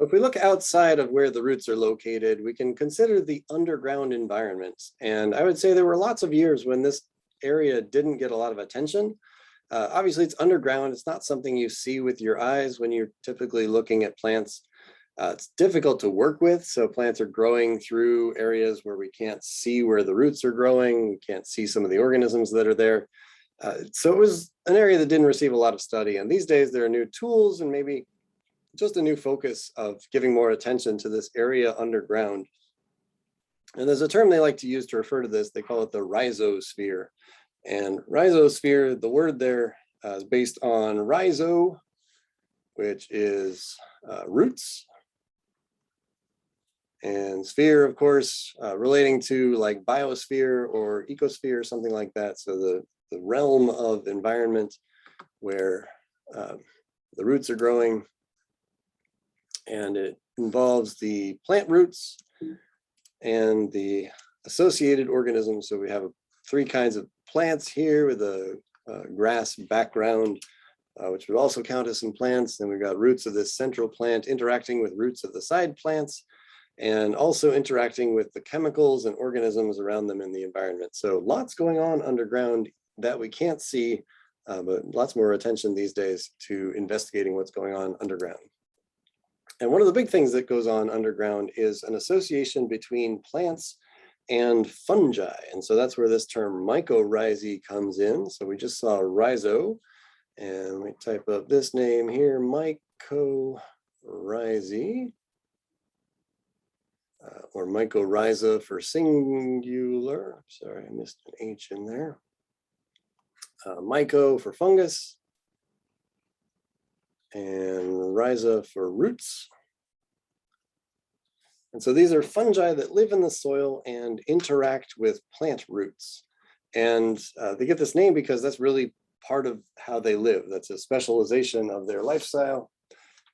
If we look outside of where the roots are located, we can consider the underground environment. And I would say there were lots of years when this area didn't get a lot of attention. Obviously, it's underground. It's not something you see with your eyes when you're typically looking at plants. It's difficult to work with. So plants are growing through areas where we can't see where the roots are growing. We can't see some of the organisms that are there. So it was an area that didn't receive a lot of study. And these days there are new tools and maybe just a new focus of giving more attention to this area underground. And there's a term they like to use to refer to this. They call it the rhizosphere. And rhizosphere, the word there is based on rhizo, which is roots, and sphere, of course, relating to like biosphere or ecosphere or something like that. So the realm of environment where the roots are growing, and it involves the plant roots and the associated organisms. So we have three kinds of plants here with a grass background, which would also count as some plants. Then we've got roots of this central plant interacting with roots of the side plants, and also interacting with the chemicals and organisms around them in the environment. So lots going on underground that we can't see, but lots more attention these days to investigating what's going on underground. And one of the big things that goes on underground is an association between plants and fungi. And so that's where this term mycorrhizae comes in. So we just saw rhizo, and we type up this name here, mycorrhizae, or mycorrhiza for singular. Sorry, I missed an H in there. Myco for fungus, and rhiza for roots. And so these are fungi that live in the soil and interact with plant roots. And they get this name because that's really part of how they live. That's a specialization of their lifestyle.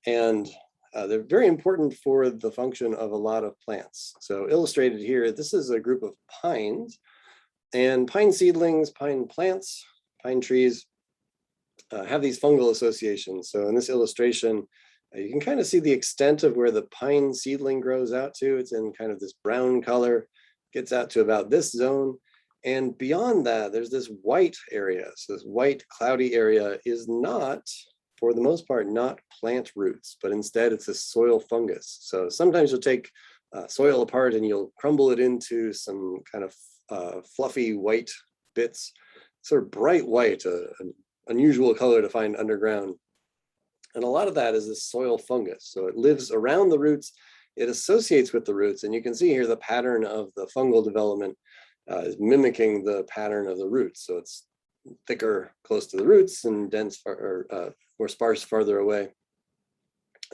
And they're very important for the function of a lot of plants. So illustrated here, this is a group of pines, and pine seedlings, pine plants, pine trees have these fungal associations. So in this illustration, you can kind of see the extent of where the pine seedling grows out to. It's in kind of this brown color, gets out to about this zone. And beyond that, there's this white area. So this white cloudy area is not, for the most part, not plant roots, but instead it's a soil fungus. So sometimes you'll take soil apart and you'll crumble it into some kind of fluffy white bits, sort of bright white, an unusual color to find underground. And a lot of that is this soil fungus. So it lives around the roots, it associates with the roots, and you can see here the pattern of the fungal development is mimicking the pattern of the roots. So it's thicker close to the roots and dense or more sparse farther away.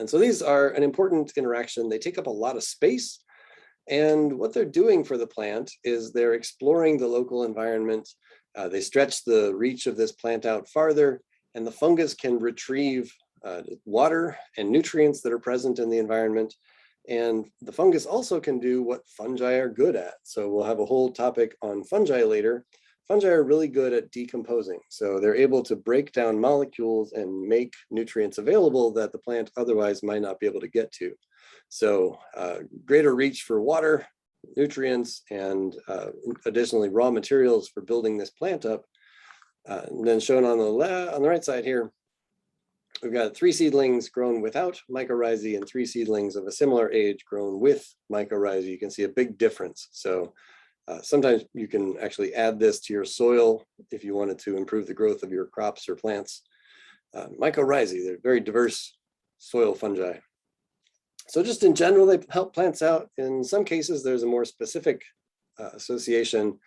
And so these are an important interaction. They take up a lot of space. And what they're doing for the plant is they're exploring the local environment. They stretch the reach of this plant out farther, and the fungus can retrieve water and nutrients that are present in the environment. And the fungus also can do what fungi are good at. So we'll have a whole topic on fungi later. Fungi are really good at decomposing. So they're able to break down molecules and make nutrients available that the plant otherwise might not be able to get to. So greater reach for water, nutrients, and additionally raw materials for building this plant up. And then shown on the right side here, we've got 3 seedlings grown without mycorrhizae and 3 seedlings of a similar age grown with mycorrhizae. You can see a big difference. So sometimes you can actually add this to your soil if you wanted to improve the growth of your crops or plants. Mycorrhizae, they're very diverse soil fungi. So just in general, they help plants out. In some cases, there's a more specific association.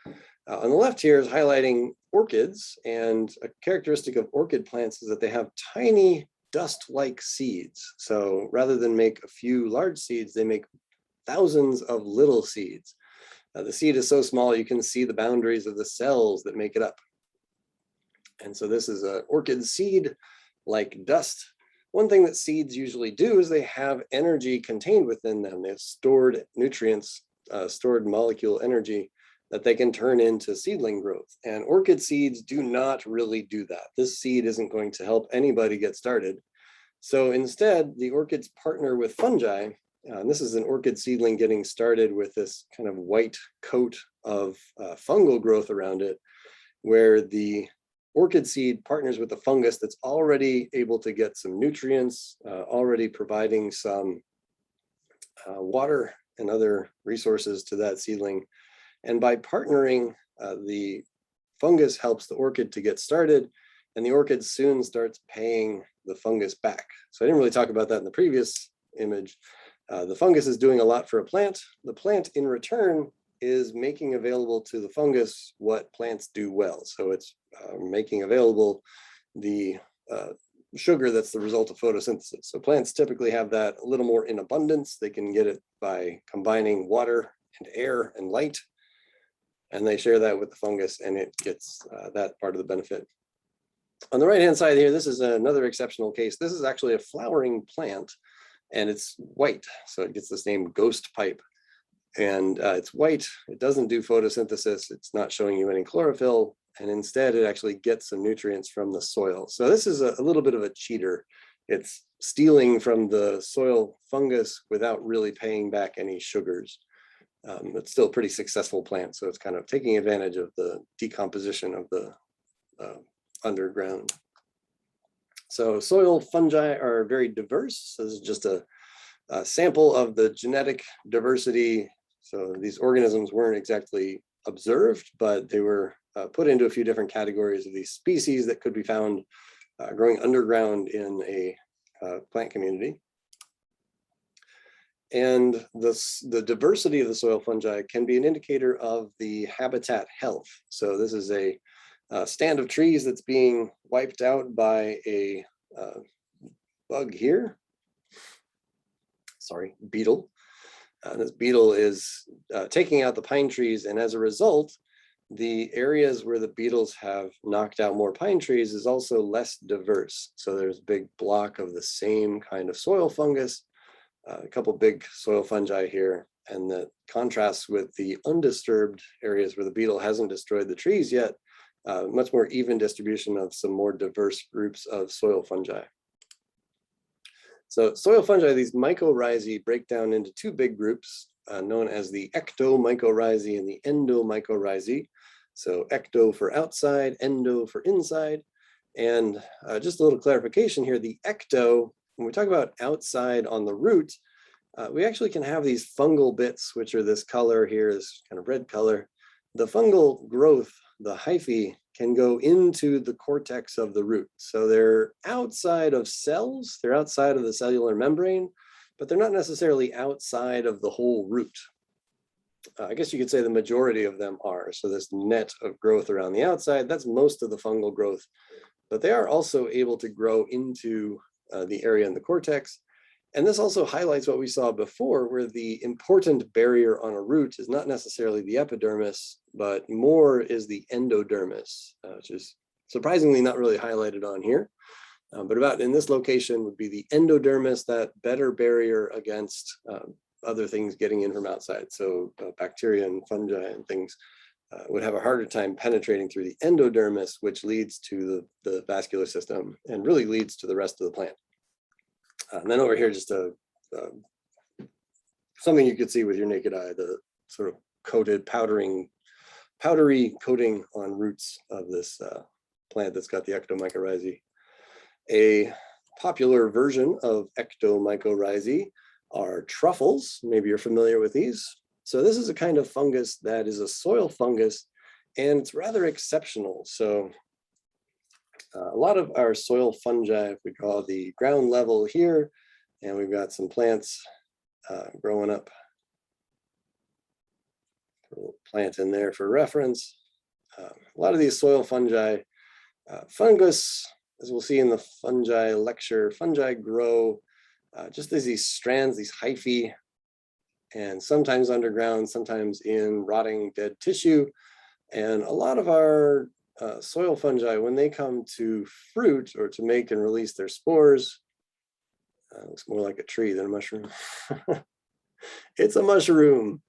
On the left here is highlighting orchids, and a characteristic of orchid plants is that they have tiny dust-like seeds. So rather than make a few large seeds, they make thousands of little seeds. The seed is so small you can see the boundaries of the cells that make it up. And so this is an orchid seed like dust. One thing that seeds usually do is they have energy contained within them. They have stored nutrients, stored molecule energy that they can turn into seedling growth. And orchid seeds do not really do that. This seed isn't going to help anybody get started. So instead, the orchids partner with fungi. And this is an orchid seedling getting started with this kind of white coat of fungal growth around it, where the orchid seed partners with the fungus that's already able to get some nutrients, already providing some water and other resources to that seedling. And by partnering, the fungus helps the orchid to get started, and the orchid soon starts paying the fungus back. So I didn't really talk about that in the previous image. The fungus is doing a lot for a plant. The plant in return is making available to the fungus what plants do well. So it's making available the sugar that's the result of photosynthesis. So plants typically have that a little more in abundance. They can get it by combining water and air and light, and they share that with the fungus, and it gets that part of the benefit. On the right-hand side here, this is another exceptional case. This is actually a flowering plant, and it's white, so it gets this name ghost pipe. And it's white, it doesn't do photosynthesis, it's not showing you any chlorophyll, and instead it actually gets some nutrients from the soil. So this is a little bit of a cheater. It's stealing from the soil fungus without really paying back any sugars. It's still a pretty successful plant, so it's kind of taking advantage of the decomposition of the underground. So soil fungi are very diverse. So this is just a sample of the genetic diversity. So these organisms weren't exactly observed, but they were put into a few different categories of these species that could be found growing underground in a plant community. And the diversity of the soil fungi can be an indicator of the habitat health. So this is a stand of trees that's being wiped out by a bug here. Sorry, beetle. This beetle is taking out the pine trees, and as a result, the areas where the beetles have knocked out more pine trees is also less diverse. So there's a big block of the same kind of soil fungus, a couple big soil fungi here, and that contrasts with the undisturbed areas where the beetle hasn't destroyed the trees yet, much more even distribution of some more diverse groups of soil fungi. So soil fungi, these mycorrhizae, break down into two big groups known as the ectomycorrhizae and the endomycorrhizae. So ecto for outside, endo for inside. And just a little clarification here, the ecto, when we talk about outside on the root, we actually can have these fungal bits, which are this color here, this kind of red color. The fungal growth, the hyphae, can go into the cortex of the root. So they're outside of cells, they're outside of the cellular membrane, but they're not necessarily outside of the whole root. I guess you could say the majority of them are. So this net of growth around the outside, that's most of the fungal growth, but they are also able to grow into the area in the cortex. And this also highlights what we saw before, where the important barrier on a root is not necessarily the epidermis, but more is the endodermis, which is surprisingly not really highlighted on here. But about in this location would be the endodermis, that better barrier against other things getting in from outside. So bacteria and fungi and things would have a harder time penetrating through the endodermis, which leads to the vascular system and really leads to the rest of the plant. And then over here, just something you could see with your naked eye, the sort of coated, powdery coating on roots of this plant that's got the ectomycorrhizae. A popular version of ectomycorrhizae are truffles. Maybe you're familiar with these. So this is a kind of fungus that is a soil fungus, and it's rather exceptional. So a lot of our soil fungi, if we call the ground level here, and we've got some plants growing up. A little plant in there for reference. A lot of these soil fungi, fungus, as we'll see in the fungi lecture, fungi grow just as these strands, these hyphae, and sometimes underground, sometimes in rotting dead tissue. And a lot of our soil fungi, when they come to fruit or to make and release their spores, looks more like a tree than a mushroom. It's a mushroom.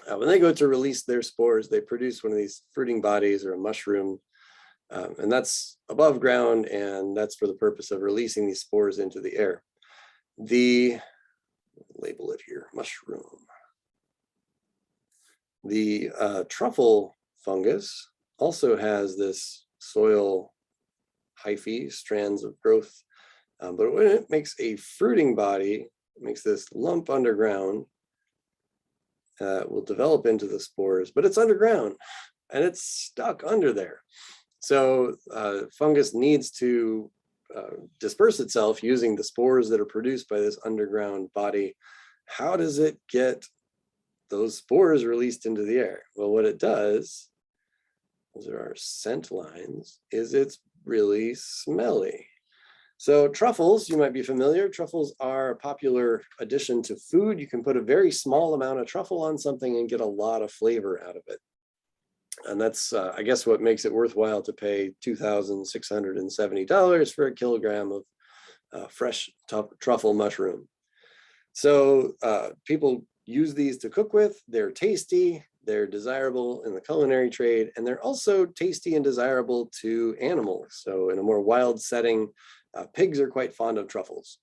When they go to release their spores, they produce one of these fruiting bodies or a mushroom. And that's above ground, and that's for the purpose of releasing these spores into the air. The, label it here, mushroom. The truffle fungus also has this soil hyphae, strands of growth, but when it makes a fruiting body, it makes this lump underground, will develop into the spores, but it's underground and it's stuck under there. So fungus needs to disperse itself using the spores that are produced by this underground body. How does it get those spores released into the air? Well, what it does, those are our scent lines, is it's really smelly. So truffles, you might be familiar. Truffles are a popular addition to food. You can put a very small amount of truffle on something and get a lot of flavor out of it. And that's, I guess, what makes it worthwhile to pay $2,670 for a kilogram of fresh truffle mushroom. So people use these to cook with. They're tasty, they're desirable in the culinary trade, and they're also tasty and desirable to animals. So in a more wild setting, pigs are quite fond of truffles.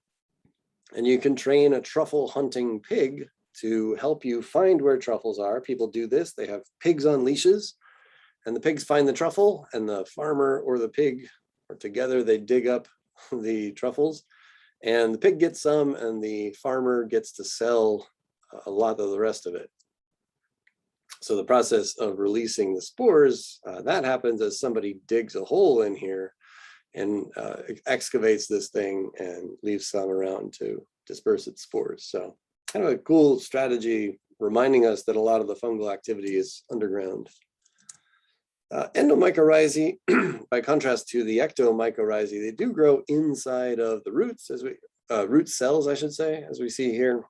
And you can train a truffle hunting pig to help you find where truffles are. People do this. They have pigs on leashes, and the pigs find the truffle, and the farmer or the pig, or together, they dig up the truffles, and the pig gets some, and the farmer gets to sell a lot of the rest of it. So the process of releasing the spores, that happens as somebody digs a hole in here and excavates this thing and leaves some around to disperse its spores. So kind of a cool strategy, reminding us that a lot of the fungal activity is underground. Endomycorrhizae, by contrast to the ectomycorrhizae, they do grow inside of the roots, as we root cells, I should say, as we see here.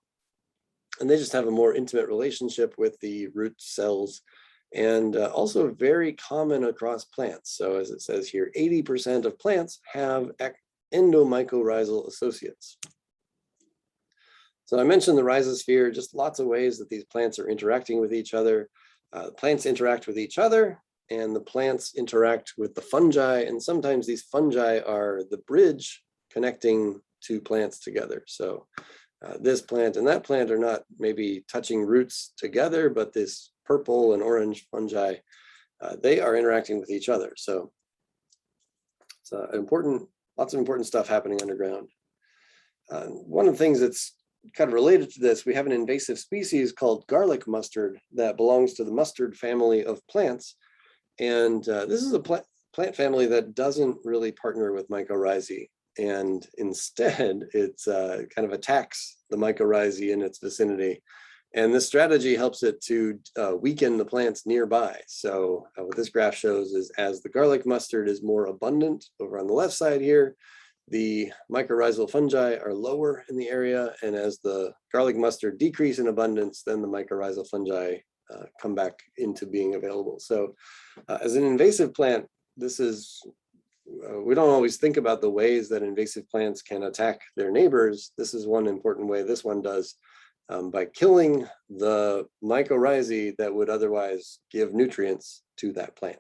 And they just have a more intimate relationship with the root cells, and also very common across plants. So as it says here, 80% of plants have endomycorrhizal associates. So I mentioned the rhizosphere, just lots of ways that these plants are interacting with each other. Plants interact with each other, and the plants interact with the fungi, and sometimes these fungi are the bridge connecting two plants together. So this plant and that plant are not maybe touching roots together, but this purple and orange fungi, they are interacting with each other. So it's lots of important stuff happening underground. One of the things that's kind of related to this, we have an invasive species called garlic mustard that belongs to the mustard family of plants. And this is a plant family that doesn't really partner with mycorrhizae. And instead, it's kind of attacks the mycorrhizae in its vicinity. And this strategy helps it to weaken the plants nearby. So what this graph shows is as the garlic mustard is more abundant over on the left side here, the mycorrhizal fungi are lower in the area. And as the garlic mustard decrease in abundance, then the mycorrhizal fungi come back into being available. So as an invasive plant, this is, we don't always think about the ways that invasive plants can attack their neighbors. This is one important way this one does, by killing the mycorrhizae that would otherwise give nutrients to that plant.